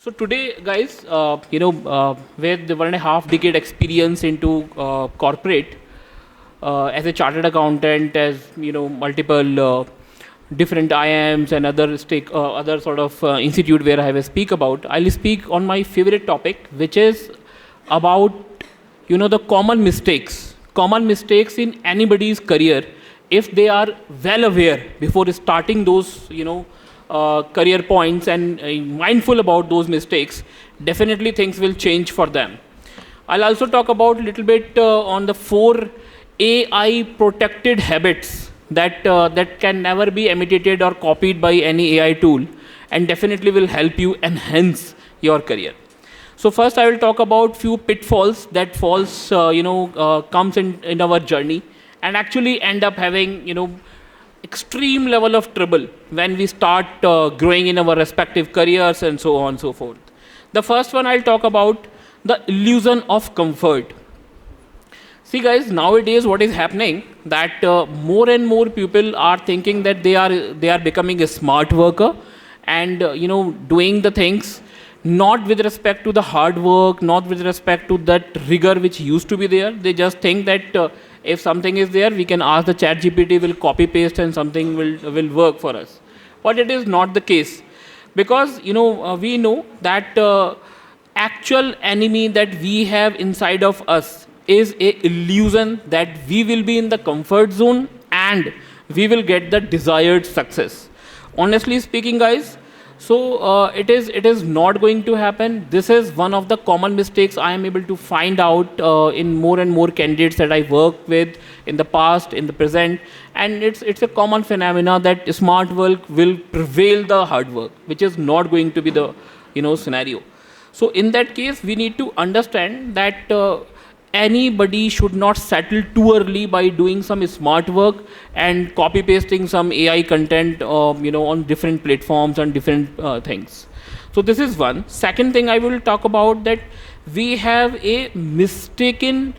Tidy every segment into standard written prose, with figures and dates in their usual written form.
So today, guys, with the 1.5 decade experience into corporate, as a chartered accountant, as multiple different IIMs and other sort of institute where I have a speak about, I'll speak on my favorite topic, which is about the common mistakes in anybody's career. If they are well aware before starting those career points and mindful about those mistakes, definitely things will change for them. I'll also talk about a little bit on the 4 AI protected habits that can never be imitated or copied by any AI tool, and definitely will help you enhance your career. So first, I will talk about few pitfalls that comes in our journey, and actually end up having extreme level of trouble when we start growing in our respective careers and so on and so forth. The first one I'll talk about, the illusion of comfort. See guys, nowadays what is happening that more and more people are thinking that they are becoming a smart worker and doing the things not with respect to the hard work, not with respect to that rigor which used to be there. They just think that if something is there, we can ask the chat GPT, will copy paste and something will work for us. But it is not the case, because we know that actual enemy that we have inside of us is a illusion that we will be in the comfort zone and we will get the desired success. Honestly speaking, guys, so it is not going to happen. This is one of the common mistakes I am able to find out in more and more candidates that I work with in the past, in the present, and it's a common phenomena that smart work will prevail the hard work, which is not going to be the scenario. So in that case, we need to understand that anybody should not settle too early by doing some smart work and copy pasting some AI content on different platforms and different things. So this is one. Second thing I will talk about, that we have a mistaken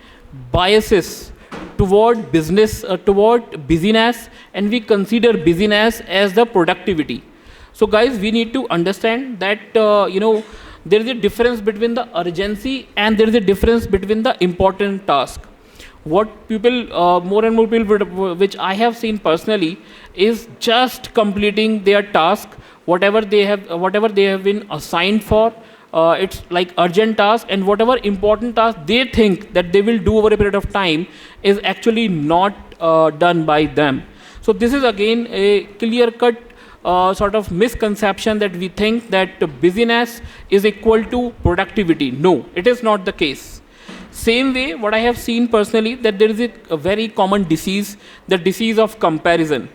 biases toward business, toward busyness, and we consider busyness as the productivity. So guys, we need to understand that there is a difference between the urgency and there is a difference between the important task. What people, more and more people, which I have seen personally, is just completing their task, whatever they have been assigned for. It's like urgent task, and whatever important task they think that they will do over a period of time is actually not done by them. So this is again a clear-cut sort of misconception that we think that busyness is equal to productivity. No, it is not the case. Same way, what I have seen personally, that there is a very common disease, the disease of comparison.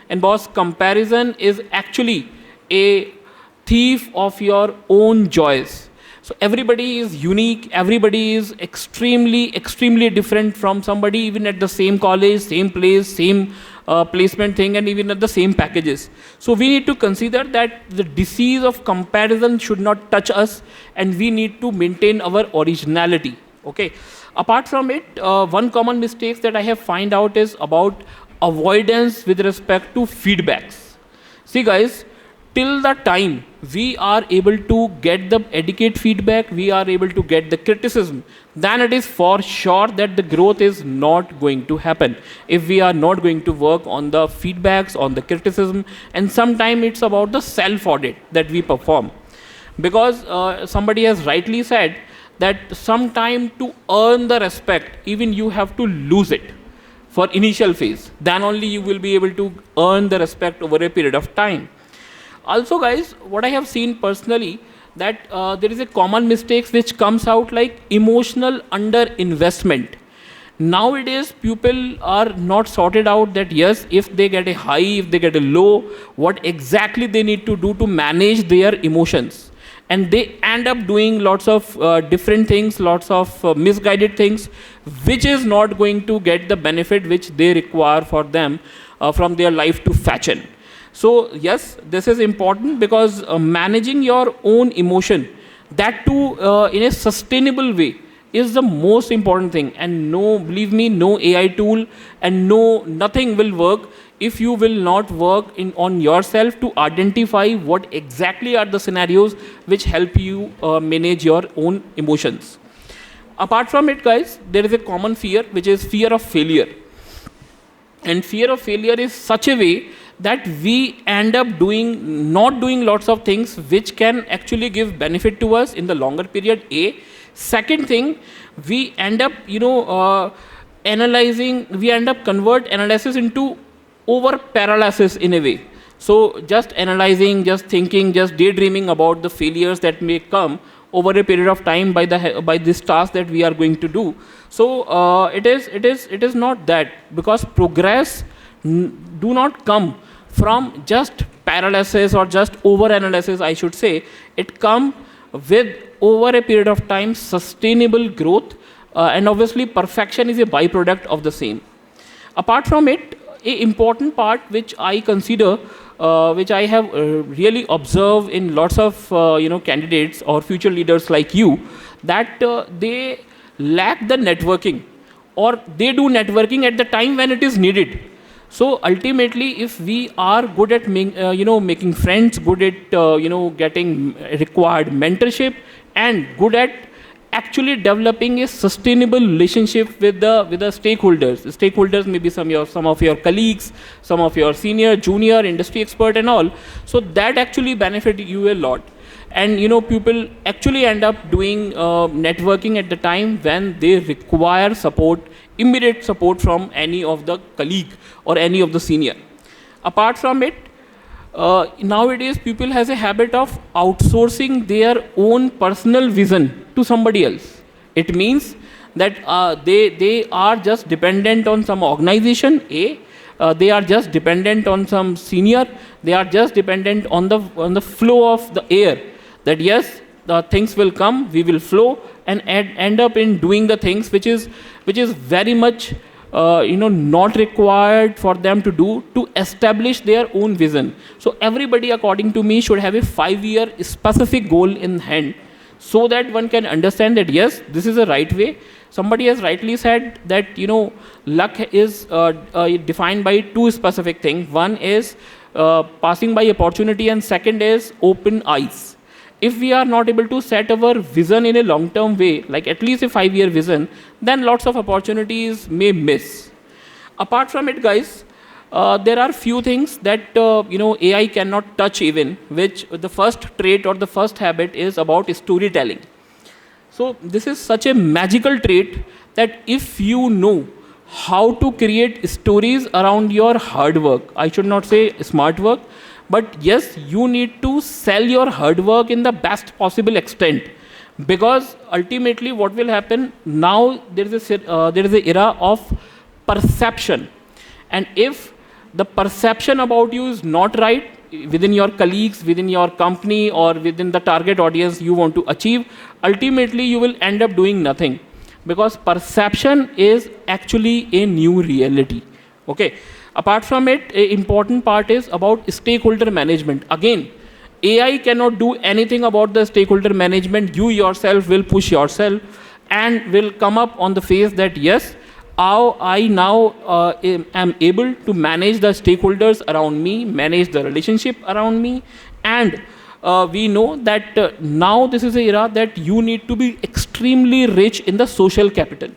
And boss, comparison is actually a thief of your own joys. So everybody is unique, everybody is extremely different from somebody, even at the same college, same place, same placement thing, and even at the same packages. So we need to consider that the disease of comparison should not touch us, and we need to maintain our originality. Okay. Apart from it, one common mistake that I have find out is about avoidance with respect to feedbacks. See guys, till the time we are able to get the adequate feedback, we are able to get the criticism, then it is for sure that the growth is not going to happen if we are not going to work on the feedbacks, on the criticism. And sometimes it's about the self-audit that we perform. Because somebody has rightly said that sometime to earn the respect, even you have to lose it for initial phase. Then only you will be able to earn the respect over a period of time. Also guys, what I have seen personally, that there is a common mistakes which comes out like emotional underinvestment. Nowadays, people are not sorted out that yes, if they get a high, if they get a low, what exactly they need to do to manage their emotions. And they end up doing lots of different things, lots of misguided things, which is not going to get the benefit which they require for them from their life to fashion. So yes, this is important, because managing your own emotion, that too in a sustainable way, is the most important thing. And no, believe me, no AI tool and nothing will work if you will not work on yourself to identify what exactly are the scenarios which help you manage your own emotions. Apart from it, guys, there is a common fear, which is fear of failure. And fear of failure is such a way that we end up not doing lots of things which can actually give benefit to us in the longer period. Second thing, we end up, we end up convert analysis into over paralysis in a way. So just analyzing, just thinking, just daydreaming about the failures that may come over a period of time by this task that we are going to do. So it is not that, because progress do not come from just paralysis or just over analysis, I should say. It come with over a period of time sustainable growth, and obviously perfection is a byproduct of the same. Apart from it, a important part which I consider, which I have really observed in lots of candidates or future leaders like you, that they lack the networking, or they do networking at the time when it is needed. So ultimately, if we are good at making friends, good at getting required mentorship, and good at actually developing a sustainable relationship with the stakeholders. The stakeholders may be some of your colleagues, some of your senior, junior, industry expert, and all. So that actually benefit you a lot. And people actually end up doing networking at the time when they require support, immediate support from any of the colleague or any of the senior. Apart from it, nowadays people has a habit of outsourcing their own personal vision to somebody else. It means that they are just dependent on some organization, they are just dependent on some senior, they are just dependent on the flow of the air, that yes, the things will come, we will flow, and end up in doing the things which is very much not required for them to do to establish their own vision. So everybody, according to me, should have a 5-year specific goal in hand, so that one can understand that yes, this is the right way. Somebody has rightly said that luck is defined by two specific things. One is passing by opportunity, and second is open eyes. If we are not able to set our vision in a long-term way, like at least a 5-year vision, then lots of opportunities may miss. Apart from it, guys, there are few things that AI cannot touch even, which the first trait or the first habit is about storytelling. So this is such a magical trait that if you know how to create stories around your hard work, I should not say smart work, but yes, you need to sell your hard work in the best possible extent, because ultimately what will happen now, there is an era of perception, and if the perception about you is not right within your colleagues, within your company, or within the target audience you want to achieve, ultimately you will end up doing nothing, because perception is actually a new reality. Okay. Apart from it, an important part is about stakeholder management. Again, AI cannot do anything about the stakeholder management. You yourself will push yourself and will come up on the phase that yes, how I now am able to manage the stakeholders around me, manage the relationship around me, and we know that now this is an era that you need to be extremely rich in the social capital.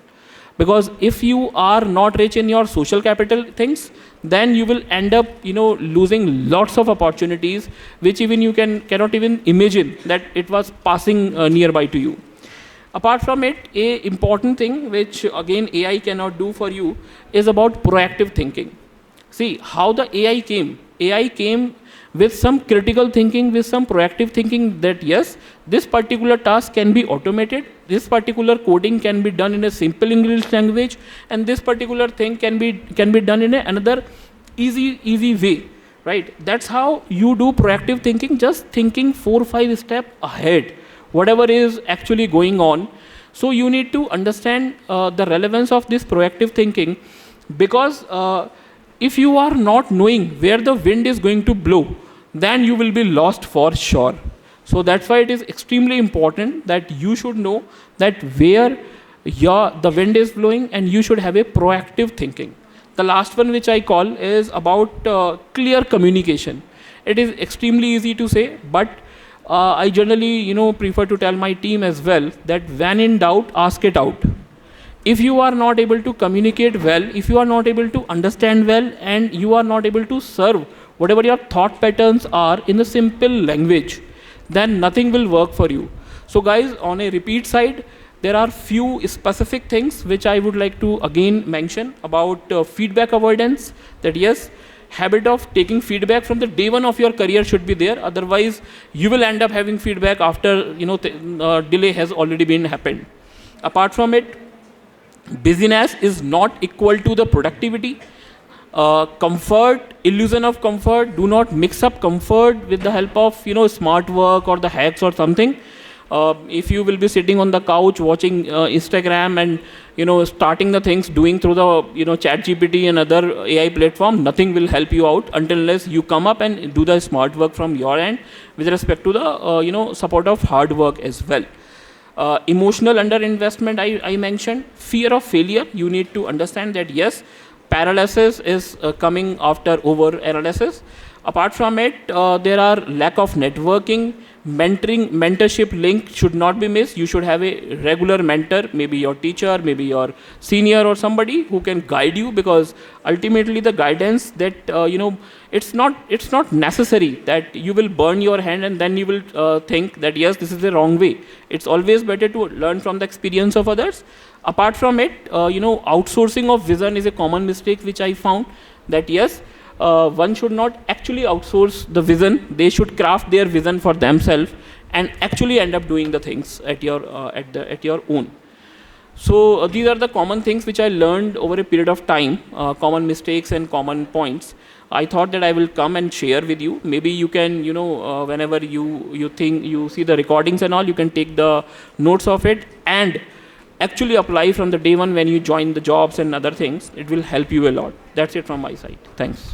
Because if you are not rich in your social capital things, then you will end up losing lots of opportunities which even you cannot even imagine that it was passing nearby to you. Apart from it, a important thing which again AI cannot do for you is about proactive thinking. See how the AI came. AI came with some critical thinking, with some proactive thinking, that yes, this particular task can be automated, this particular coding can be done in a simple English language, and this particular thing can be done in another easy way, right? That's how you do proactive thinking, just thinking 4-5 steps ahead, whatever is actually going on. So you need to understand the relevance of this proactive thinking, because if you are not knowing where the wind is going to blow, then you will be lost for sure. So that's why it is extremely important that you should know that where the wind is blowing, and you should have a proactive thinking. The last one which I call is about clear communication. It is extremely easy to say, but I generally, prefer to tell my team as well that when in doubt, ask it out. If you are not able to communicate well, if you are not able to understand well, and you are not able to serve whatever your thought patterns are in a simple language, then nothing will work for you. So guys, on a repeat side, there are few specific things which I would like to again mention about feedback avoidance. That yes, habit of taking feedback from the day one of your career should be there. Otherwise, you will end up having feedback after delay has already been happened. Apart from it, busyness is not equal to the productivity. Comfort, illusion of comfort. Do not mix up comfort with the help of smart work or the hacks or something. If you will be sitting on the couch watching Instagram and starting the things doing through the chat GPT and other AI platform, nothing will help you out unless you come up and do the smart work from your end with respect to the support of hard work as well. Emotional underinvestment, I mentioned. Fear of failure. You need to understand that yes, paralysis is coming after over analysis. Apart from it, there are lack of networking. Mentorship link should not be missed. You should have a regular mentor, maybe your teacher, maybe your senior or somebody who can guide you, because ultimately the guidance that it's not necessary that you will burn your hand and then you will think that yes, this is the wrong way. It's always better to learn from the experience of others. Apart from it, outsourcing of vision is a common mistake which I found, that yes, one should not actually outsource the vision. They should craft their vision for themselves and actually end up doing the things at your own. So these are the common things which I learned over a period of time, common mistakes and common points. I thought that I will come and share with you. Maybe you can, whenever you think you see the recordings and all, you can take the notes of it and actually apply from the day one when you join the jobs and other things. It will help you a lot. That's it from my side. Thanks.